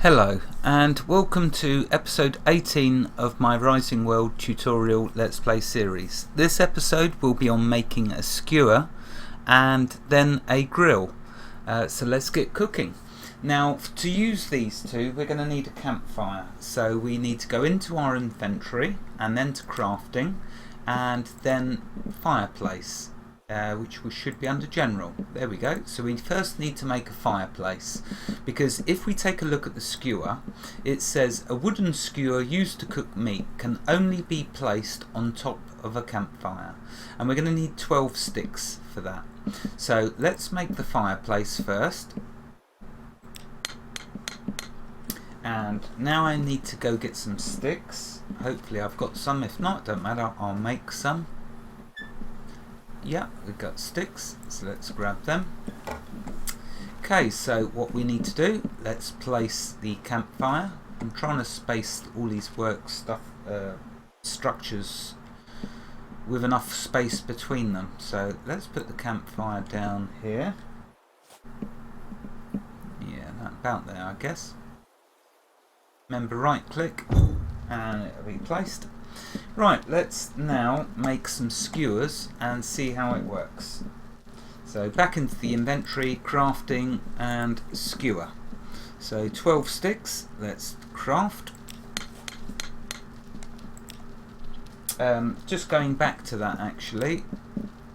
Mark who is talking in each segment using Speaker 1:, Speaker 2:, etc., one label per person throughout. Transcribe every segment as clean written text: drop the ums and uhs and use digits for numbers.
Speaker 1: Hello and welcome to episode 18 of my Rising World tutorial Let's Play series. This episode will be on making a skewer and then a grill. So let's get cooking. Now to use these two we're going to need a campfire. So we need to go into our inventory and then to crafting and then fireplace. Which should be under general. There we go. So we first need to make a fireplace, because if we take a look at the skewer, it says a wooden skewer used to cook meat can only be placed on top of a campfire, and we're going to need 12 sticks for that. So let's make the fireplace first, and now I need to go get some sticks. Hopefully I've got some. If not, don't matter, I'll make some. Yeah, we've got sticks, so let's grab them. Okay, so what we need to do, let's place the campfire. I'm trying to space all these structures with enough space between them. So let's put the campfire down here. Yeah, about there I guess. Remember, right click and it'll be placed. Right, let's now make some skewers and see how it works. So back into the inventory, crafting and skewer. So 12 sticks, let's craft. Just going back to that actually,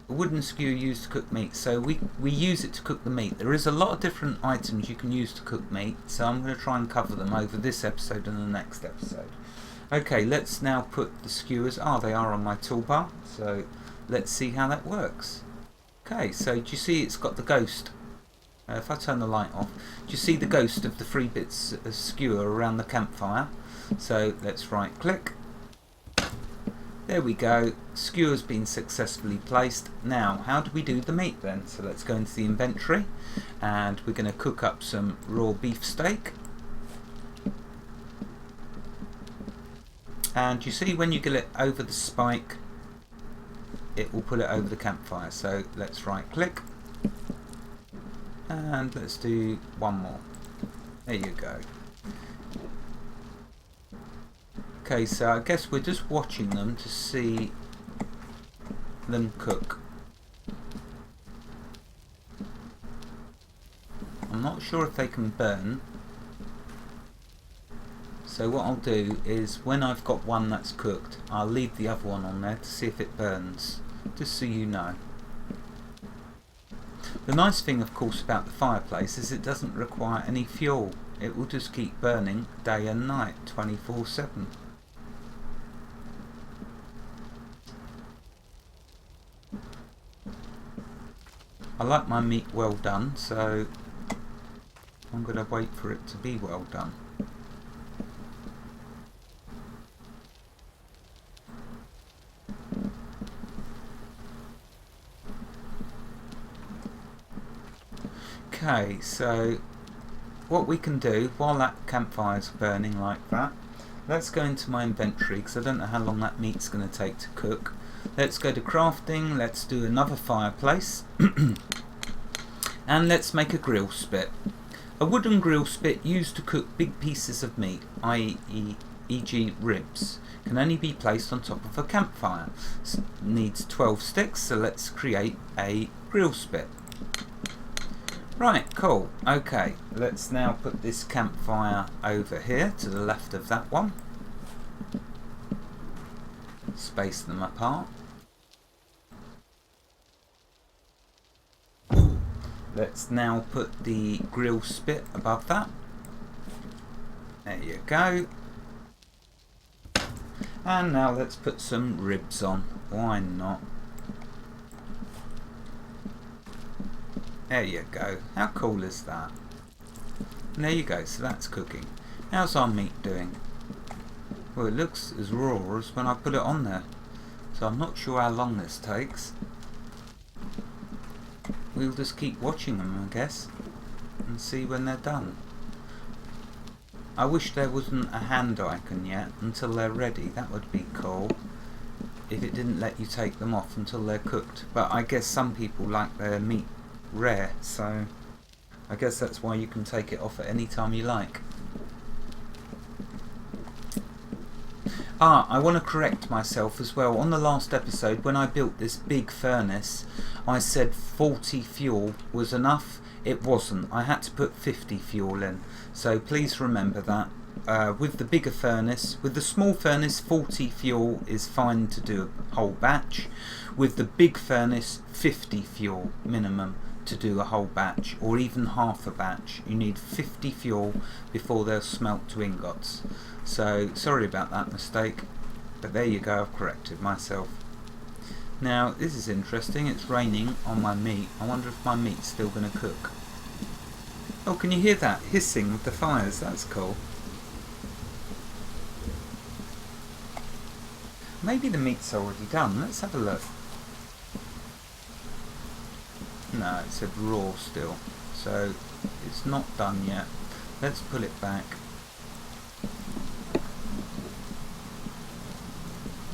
Speaker 1: a wooden skewer used to cook meat. So we use it to cook the meat. There is a lot of different items you can use to cook meat, so I'm going to try and cover them over this episode and the next episode. Okay, let's now put the skewers, they are on my toolbar, so let's see how that works. Okay, so do you see it's got the ghost? If I turn the light off, do you see the ghost of the 3 bits of skewer around the campfire? So let's right click. There we go, skewer's been successfully placed. Now, how do we do the meat then? So let's go into the inventory and we're going to cook up some raw beef steak. And you see when you get it over the spike, it will put it over the campfire. So let's right click and let's do one more. There you go. Okay, so I guess we're just watching them to see them cook. I'm not sure if they can burn. So what I'll do is, when I've got one that's cooked, I'll leave the other one on there to see if it burns, just so you know. The nice thing of course about the fireplace is it doesn't require any fuel. It will just keep burning day and night, 24/7. I like my meat well done, so I'm going to wait for it to be well done. Okay, so what we can do while that campfire is burning like that, let's go into my inventory because I don't know how long that meat's going to take to cook. Let's go to crafting, let's do another fireplace and let's make a grill spit. A wooden grill spit used to cook big pieces of meat, e.g. ribs, can only be placed on top of a campfire. Needs 12 sticks, so let's create a grill spit. Right, cool. Okay, let's now put this campfire over here to the left of that one. Space them apart. Let's now put the grill spit above that. There you go. And now let's put some ribs on. Why not? There you go. How cool is that? And there you go, so that's cooking. How's our meat doing? Well, it looks as raw as when I put it on there. So I'm not sure how long this takes. We'll just keep watching them, I guess, and see when they're done. I wish there wasn't a hand icon yet until they're ready. That would be cool. If it didn't let you take them off until they're cooked. But I guess some people like their meat rare, so I guess that's why you can take it off at any time you like. I want to correct myself as well. On the last episode, when I built this big furnace, I said 40 fuel was enough. It wasn't. I had to put 50 fuel in. So please remember that. With the bigger furnace, with the small furnace, 40 fuel is fine to do a whole batch. With the big furnace, 50 fuel minimum to do a whole batch, or even half a batch. You need 50 fuel before they'll smelt to ingots. So sorry about that mistake, but there you go, I've corrected myself. Now this is interesting, it's raining on my meat. I wonder if my meat's still going to cook. Oh, can you hear that hissing with the fires? That's cool. Maybe the meat's already done. Let's have a look. No, it said raw still, so it's not done yet. Let's pull it back.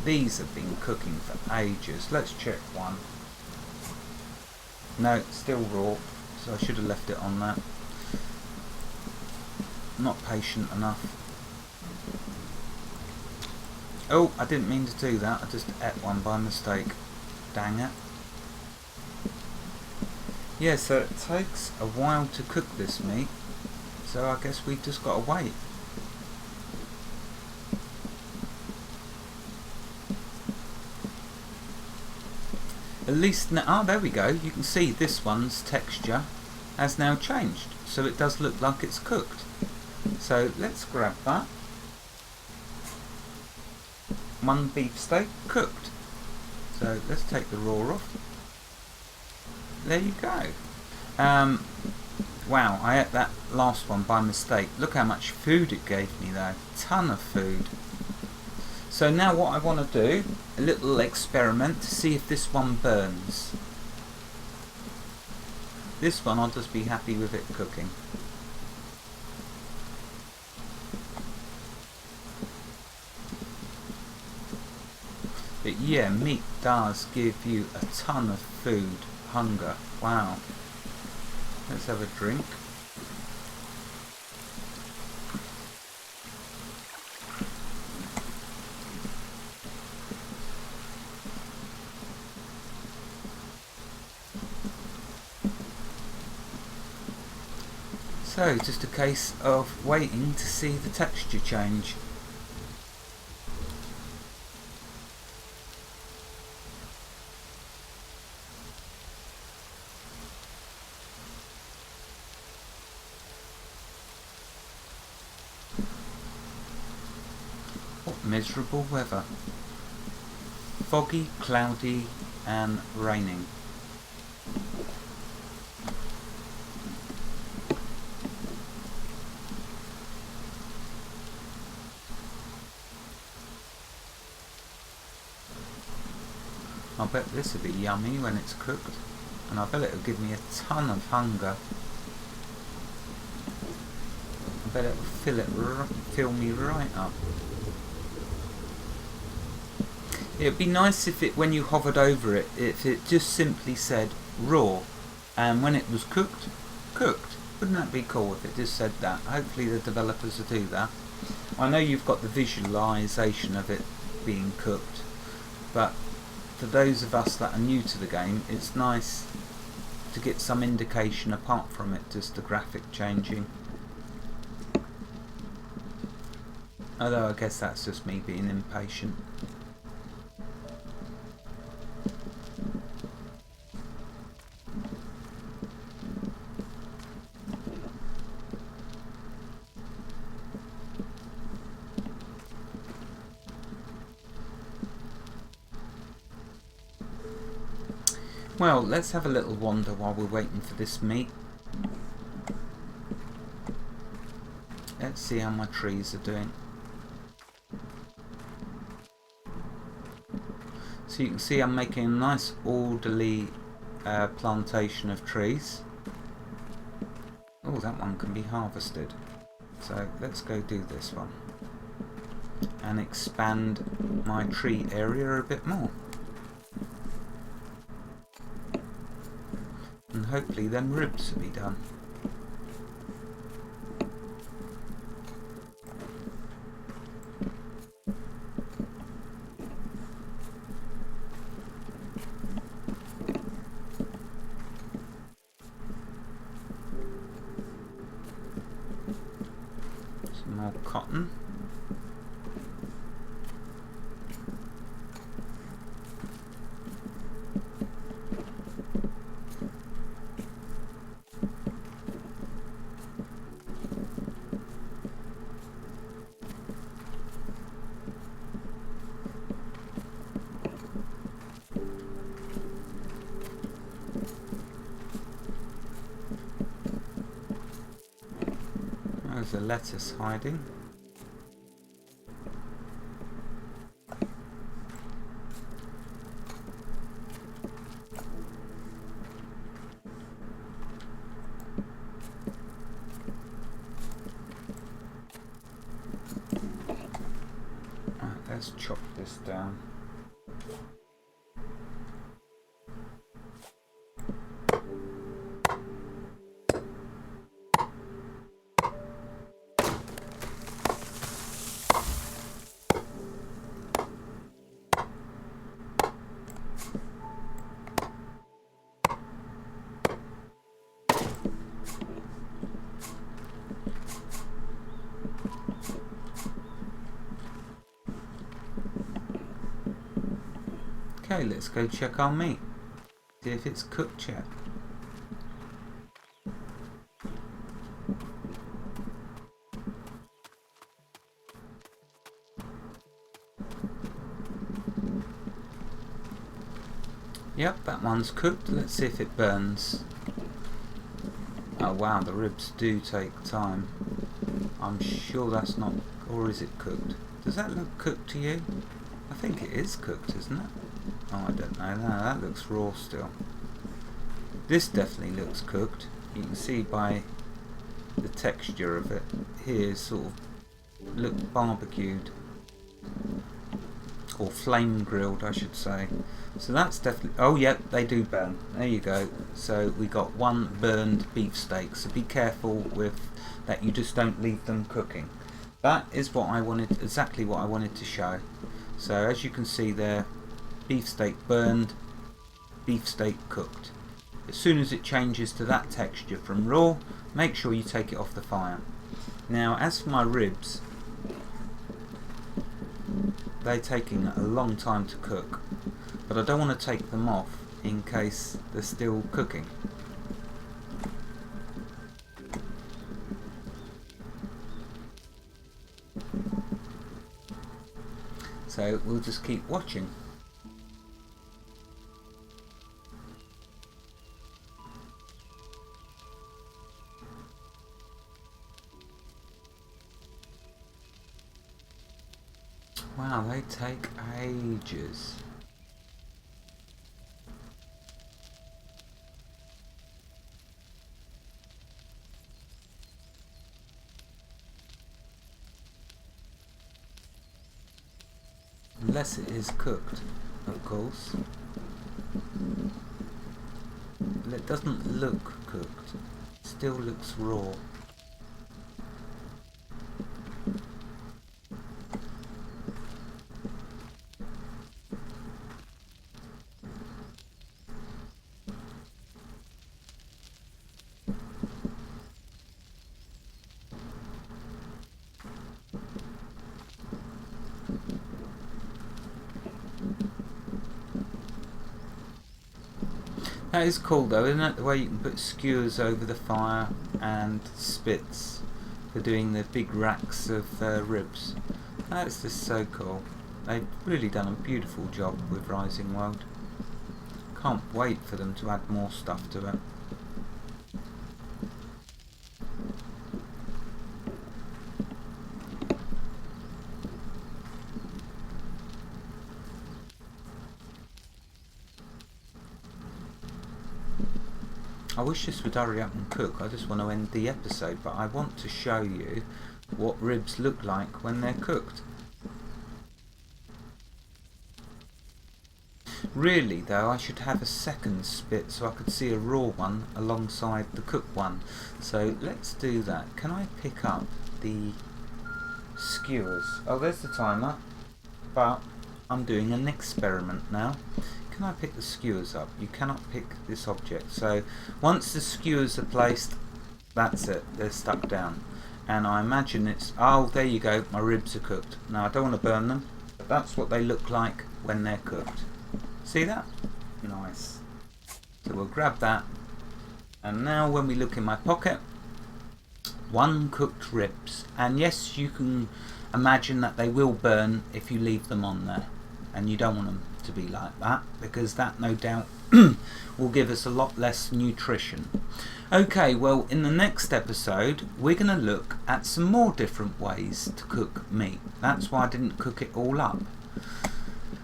Speaker 1: These have been cooking for ages. Let's check one. No, it's still raw, so I should have left it on that. Not patient enough. Oh, I didn't mean to do that. I just ate one by mistake. Dang it. Yeah, so it takes a while to cook this meat, so I guess we've just got to wait. At least now, there we go, you can see this one's texture has now changed, so it does look like it's cooked. So let's grab that. One beef steak cooked. So let's take the raw off. There you go. Wow, I ate that last one by mistake. Look how much food it gave me though. Ton of food. So now what I want to do, a little experiment to see if this one burns. This one I'll just be happy with it cooking. But yeah, meat does give you a ton of food, hunger. Wow. Let's have a drink. So, just a case of waiting to see the texture change. What miserable weather. Foggy, cloudy and raining. I bet this will be yummy when it's cooked, and I bet it'll give me a ton of hunger. I bet it'll fill me right up. It'd be nice if it, when you hovered over it, if it just simply said raw, and when it was cooked, cooked. Wouldn't that be cool if it just said that? Hopefully the developers will do that. I know you've got the visualization of it being cooked, but for those of us that are new to the game, it's nice to get some indication apart from it, just the graphic changing. Although I guess that's just me being impatient. Well, let's have a little wander while we're waiting for this meat. Let's see how my trees are doing. So you can see I'm making a nice orderly plantation of trees. Oh, that one can be harvested. So let's go do this one. And expand my tree area a bit more. And hopefully them ribs will be done. more cotton. There's a lettuce hiding. Right, let's chop this down. Okay, let's go check our meat. See if it's cooked yet. Yep, that one's cooked. Let's see if it burns. Oh wow, the ribs do take time. I'm sure that's not... or is it cooked? Does that look cooked to you? I think it is cooked, isn't it? Oh, I don't know. No, that looks raw still. This definitely looks cooked. You can see by the texture of it. Here, sort of look barbecued. Or flame grilled, I should say. So that's definitely... oh, yep, they do burn. There you go. So we got one burned beefsteak. So be careful with that. You just don't leave them cooking. That is what I wanted, exactly what I wanted to show. So as you can see there, beefsteak burned, beefsteak cooked. As soon as it changes to that texture from raw, make sure you take it off the fire. Now as for my ribs, they're taking a long time to cook, but I don't want to take them off in case they're still cooking. So we'll just keep watching. Wow, they take ages. Unless it is cooked, of course. But it doesn't look cooked. It still looks raw. That is cool though, isn't it? The way you can put skewers over the fire and spits for doing the big racks of ribs. That's just so cool. They've really done a beautiful job with Rising World. Can't wait for them to add more stuff to it. I wish this would hurry up and cook. I just want to end the episode, but I want to show you what ribs look like when they're cooked. Really though, I should have a second spit so I could see a raw one alongside the cooked one. So let's do that. Can I pick up the skewers? Oh, there's the timer, but I'm doing an experiment now. Can I pick the skewers up? You cannot pick this object. So once the skewers are placed, that's it, they're stuck down. and I imagine it's, oh, there you go, my ribs are cooked. Now I don't want to burn them, but that's what they look like when they're cooked. See that? Nice. So we'll grab that, and now when we look in my pocket, 1 cooked ribs, and yes, you can imagine that they will burn if you leave them on there, and you don't want them to be like that, because that no doubt will give us a lot less nutrition. Okay, well, in the next episode we're going to look at some more different ways to cook meat. That's why I didn't cook it all up.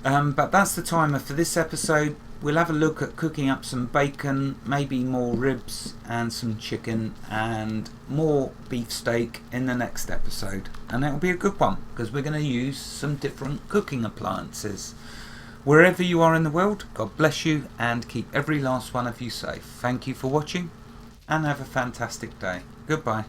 Speaker 1: But that's the timer for this episode. We'll have a look at cooking up some bacon, maybe more ribs and some chicken and more beefsteak in the next episode. And it'll be a good one because we're going to use some different cooking appliances. Wherever you are in the world, God bless you and keep every last one of you safe. Thank you for watching and have a fantastic day. Goodbye.